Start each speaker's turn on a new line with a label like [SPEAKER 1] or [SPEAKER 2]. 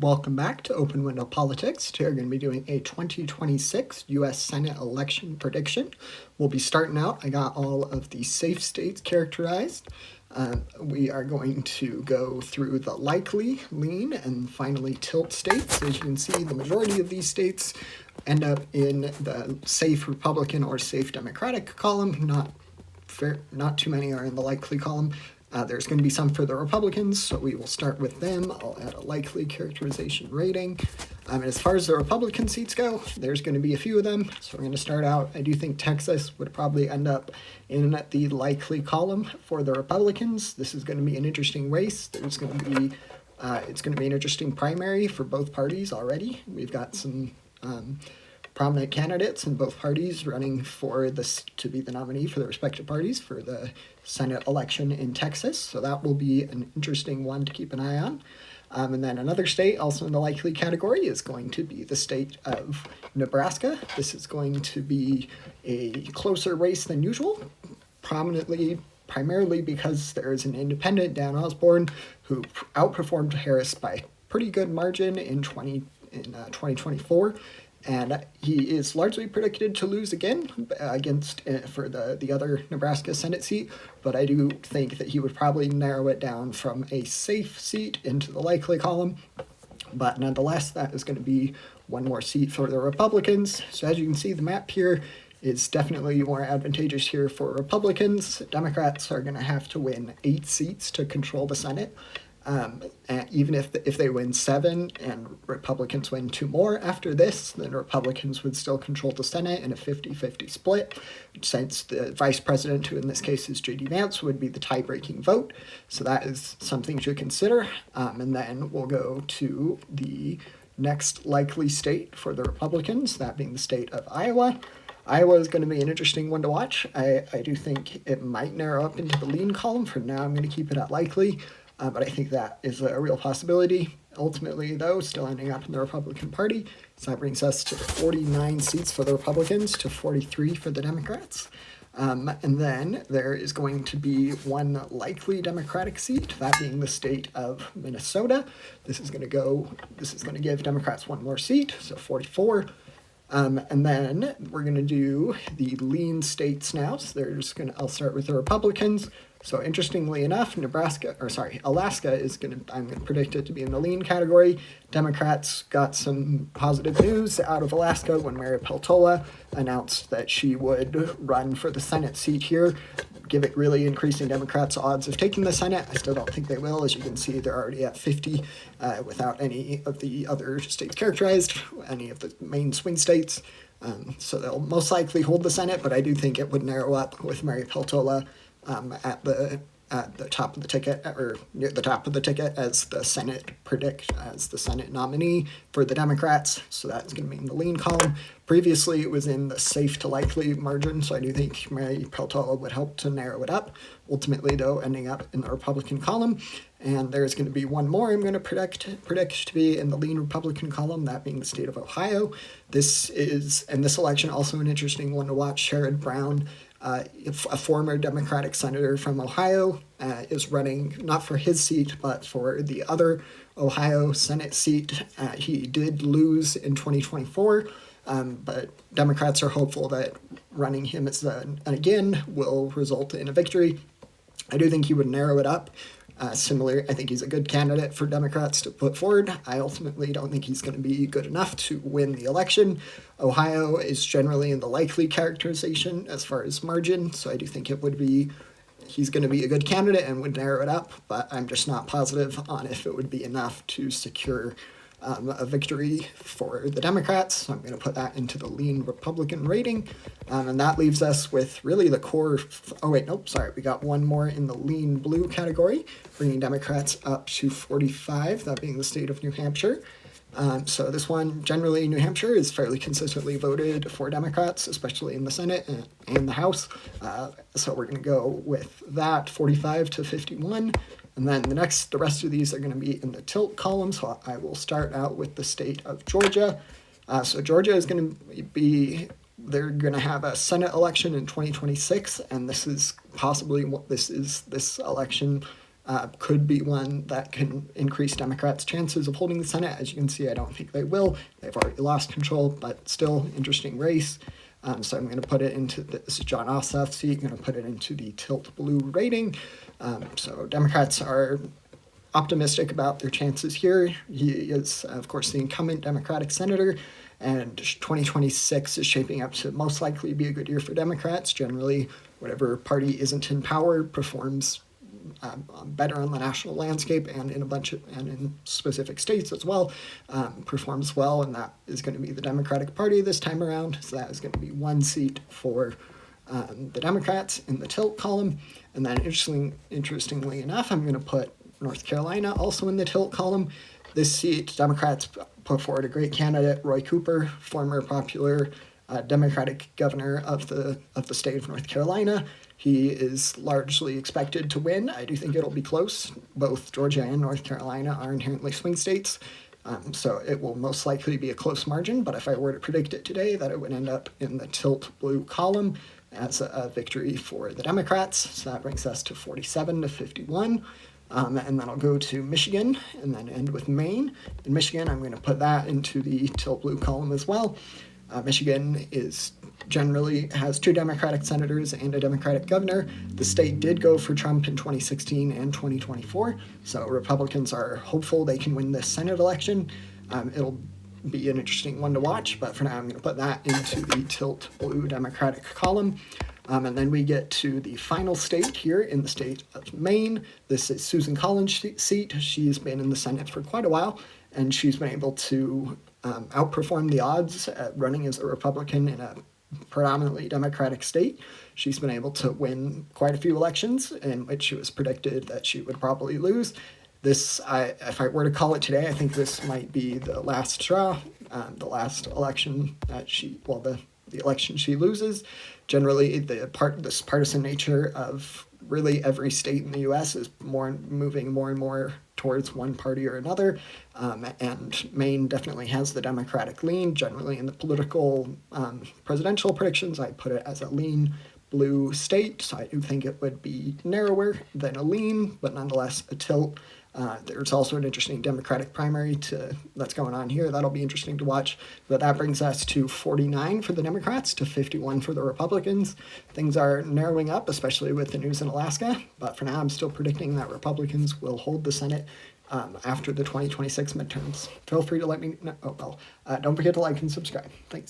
[SPEAKER 1] Welcome back to Open Window Politics. Today we're going to be doing a 2026 U.S. Senate election prediction. We'll be starting out. I got all of the safe states characterized. We are going to go through the likely, lean, and finally tilt states. As you can see, the majority of these states end up in the safe Republican or safe Democratic column. Not too many are in the likely column. There's going to be some for the Republicans, so we will start with them. I'll add a likely characterization rating. And as far as the Republican seats go, there's going to be a few of them. So we're going to start out. I do think Texas would probably end up in the likely column for the Republicans. This is going to be an interesting race. It's going to be an interesting primary for both parties already. We've got some prominent candidates in both parties running for this to be the nominee for the respective parties for the Senate election in Texas. So that will be an interesting one to keep an eye on. And then another state also in the likely category is going to be the state of Nebraska. This is going to be a closer race than usual, primarily because there is an independent, Dan Osborne, who outperformed Harris by pretty good margin in 2024. And he is largely predicted to lose again for the other Nebraska Senate seat, but I do think that he would probably narrow it down from a safe seat into the likely column. But nonetheless, that is going to be one more seat for the Republicans. So as you can see, the map here is definitely more advantageous here for Republicans. Democrats are going to have to win 8 seats to control the Senate. And even if they win 7 and Republicans win 2 more after this, then Republicans would still control the Senate in a 50-50 split, since the vice president, who in this case is J.D. Vance, would be the tie-breaking vote. So that is something to consider. And then we'll go to the next likely state for the Republicans, that being the state of Iowa. Iowa is going to be an interesting one to watch. I do think it might narrow up into the lean column. For now, I'm going to keep it at likely. But I think that is a real possibility. Ultimately, though, still ending up in the Republican Party. So that brings us to 49 seats for the Republicans to 43 for the Democrats. And then there is going to be one likely Democratic seat, that being the state of Minnesota. This is going to give Democrats one more seat, so 44. And then we're going to do the lean states now. So I'll start with the Republicans. So interestingly enough, Alaska I'm going to predict it to be in the lean category. Democrats got some positive news out of Alaska when Mary Peltola announced that she would run for the Senate seat here, really increasing Democrats' odds of taking the Senate. I still don't think they will. As you can see, they're already at 50 without any of the other states characterized, any of the main swing states. So they'll most likely hold the Senate, but I do think it would narrow up with Mary Peltola at the top of the ticket, or near the top of the ticket, as the Senate nominee for the Democrats. So that's going to be in the lean column. Previously, it was in the safe to likely margin, so I do think Mary Peltola would help to narrow it up. Ultimately, though, ending up in the Republican column. And there's going to be one more I'm going to predict to be in the lean Republican column, that being the state of Ohio. This election also an interesting one to watch. Sherrod Brown, a former Democratic senator from Ohio, is running not for his seat, but for the other Ohio Senate seat. He did lose in 2024, but Democrats are hopeful that running him again will result in a victory. I do think he would narrow it up. I think he's a good candidate for Democrats to put forward. I ultimately don't think he's going to be good enough to win the election. Ohio is generally in the likely characterization as far as margin, so I do think he's going to be a good candidate and would narrow it up, but I'm just not positive on if it would be enough to secure a victory for the Democrats. So I'm going to put that into the lean Republican rating. And that leaves us with really the core. We got one more in the lean blue category, bringing Democrats up to 45, that being the state of New Hampshire. So this one, generally, New Hampshire is fairly consistently voted for Democrats, especially in the Senate and the House. So we're going to go with that, 45 to 51. And then the rest of these are going to be in the tilt column. So I will start out with the state of Georgia. So Georgia is going to they're going to have a Senate election in 2026, and this is possibly this election could be one that can increase Democrats' chances of holding the Senate. As you can see, I don't think they will. They've already lost control, but still interesting race. So I'm going to put it into this is Jon Ossoff's seat. I'm going to put it into the Tilt Blue rating. So Democrats are optimistic about their chances here. He is, of course, the incumbent Democratic senator, and 2026 is shaping up to most likely be a good year for Democrats. Generally, whatever party isn't in power performs better on the national landscape and in in specific states as well, performs well, and that is going to be the Democratic Party this time around. So that is going to be one seat for the Democrats in the tilt column. And then interestingly enough, I'm going to put North Carolina also in the tilt column. This seat, Democrats put forward a great candidate, Roy Cooper, former popular Democratic governor of the state of North Carolina. He is largely expected to win. I do think it'll be close. Both Georgia and North Carolina are inherently swing states, so it will most likely be a close margin. But if I were to predict it today, that it would end up in the tilt blue column as a victory for the Democrats. So that brings us to 47 to 51. And then I'll go to Michigan and then end with Maine. In Michigan, I'm going to put that into the tilt blue column as well. Michigan generally has 2 Democratic senators and a Democratic governor. The state did go for Trump in 2016 and 2024, so Republicans are hopeful they can win this Senate election. It'll be an interesting one to watch, but for now I'm going to put that into the tilt blue Democratic column. And then we get to the final state here in the state of Maine. This is Susan Collins' seat. She's been in the Senate for quite a while, and she's been able to outperform the odds at running as a Republican in a predominantly Democratic state. She's been able to win quite a few elections in which it was predicted that she would probably lose. If I were to call it today, I think this might be the last straw, the last election that the election she loses. Generally, this partisan nature of really every state in the U.S. is moving more and more towards one party or another, and Maine definitely has the Democratic lean. Generally, in the political presidential predictions, I put it as a lean blue state, so I do think it would be narrower than a lean, but nonetheless a tilt. There's also an interesting Democratic primary that's going on here. That'll be interesting to watch. But that brings us to 49 for the Democrats to 51 for the Republicans. Things are narrowing up, especially with the news in Alaska. But for now, I'm still predicting that Republicans will hold the Senate after the 2026 midterms. Feel free to let me know. Don't forget to like and subscribe. Thanks.